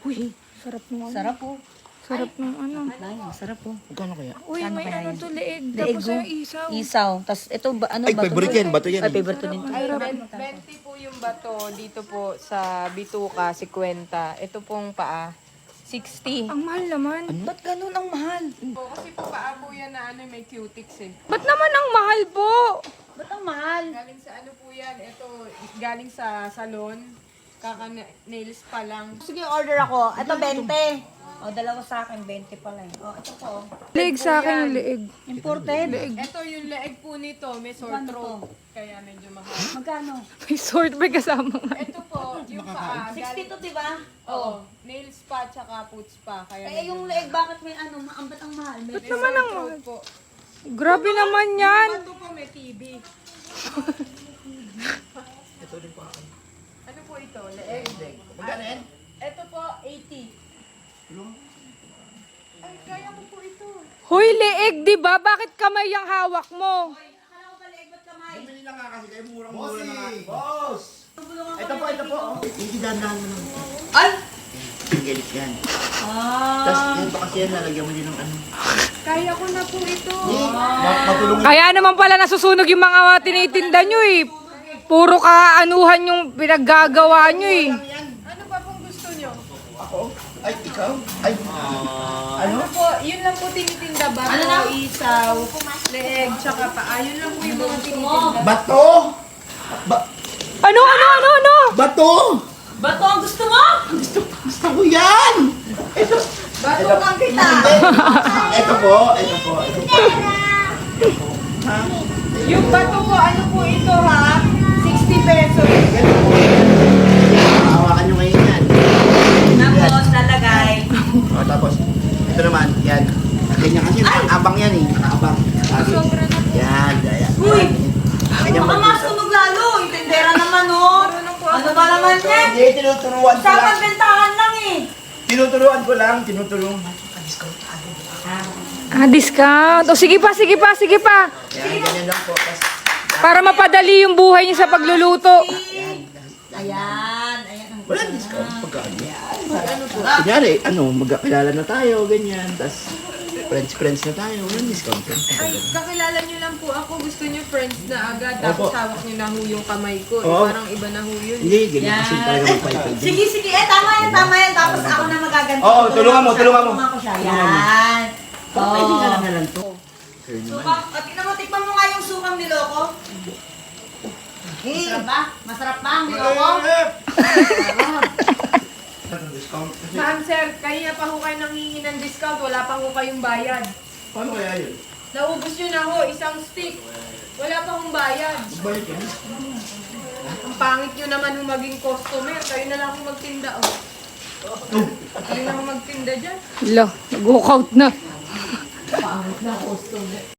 Uy, sarap ng ano. Sarap po. Sarap ng ano. Ay, masarap po. Magkano kaya? Uy, Ano may kaya ano yan? to, leeg. Leeg, Tapos oh. yung isaw. Isaw. Tapos ito, ano, Ay, bato favorite to? yan. Bato yan. Ay, favorite to din to. Ay, sarap. 20 po yung bato dito po sa Bituka, 50. Ito pong paa, 60. Ang mahal naman. Ba't ganun ang mahal? Kasi po paa po yan na ano, may cutics eh. Ba't naman ang mahal po? Ba't ang mahal? Galing sa ano po yan, ito galing sa salon. Kaka-nails pa lang. Sige, order ako. Ito, 20. O, dalawa sa akin, 20 pala eh. O, ito po. Leeg sa akin yung leeg. Imported? Ito yung leeg po nito, may sore throat. Kaya medyo mahal. Magkano? May sword may kasama nga. Ito po, yung paa. 60 to, di ba? Oo, nails pa tsaka puts pa. Kaya Eh, yung leeg, bakit may ano, ba't ang mahal? May Ba't naman ang mahal? throat po. Grabe naman yan. Bato po may TB. Ano po ito? Leeg. Magkano yan? Ito po, 80. Ay, kaya ko po ito. Hoy, leeg, di ba? Bakit kamay ang hawak mo? Bumili lang nga kasi kayo murang-mura na nga. Boss! Ito po. Oh. Hindi dandahan mo lang. Ay! Pingalit yan. Tapos yan pa kasi yan, lalagyan mo din ng ano. Kaya ko na po ito. Matulungin. Kaya naman pala nasusunog yung mga tinitinda nyo eh. Puro kaanuhan yung pinaggagawa nyo eh. Ano pa pong gusto nyo? Ako? Ay, ikaw? Ay, ano? Ano po, yun lang po tinitinda. Bato, isaw, leeg, tsaka paa. Yun lang po yung mga tinitinda. Bato! Ano? Bato! Bato ang gusto mo? Gusto ko yan! Bato kang kita. Ito po. Yung bato po, ano po ito ha? 60 pesos. Ganun po. Hawakan nyo ngayon yan. Tapos, lalagay. O, tapos, ito naman, yan. Ganyan kasi, nakaabang yan eh. Nakaabang. Sobra na po. Yan, yan. Uy! Ganyan Baka mo. masunog lalo. Itindera naman, oh. Ano ba naman yan? Hindi, tinuturuan ko Sa lang. pagbentahan lang eh. Tinuturuan ko lang. Tinutulong. Discount. O sige pa. Yan, ganyan lang po. Tapos, Para mapadali yung buhay niyo sa pagluluto. Ayan. Ang wala discount. Pagkaan. Kunyari, magkakilala na tayo, ganyan. Tapos, friends na tayo. Walang discount. Ay, kakilala nyo lang po ako. Gusto nyo friends na agad. Tapos Opo. hawak nyo na ho yung kamay ko. Oo. Parang iba na ho yun. Hindi, ganyan kasi talaga magpalipad. Sige. Tama yan. Tapos ako na magaganti. Oo, tulungan mo. Tulungan ko siya. Yan. Pwede ka lang na lang to. Sukang, tingnan mo, tikman mo nga yung sukang niloko. Masarap ba ang niloko? Discount. Ma'am sir, kanina pa ho kayo nanghingi ng discount. Wala pa ho kayong bayad. Paano kaya yun? Naubos nyo na ho, isang stick. Wala pa hong bayad. Balik yan. Ang pangit nyo naman ho maging customer. Kayo na lang ho magtinda. Oh. Kayo na ho magtinda dyan. Lo, nag-walk out na. Pangit na customer.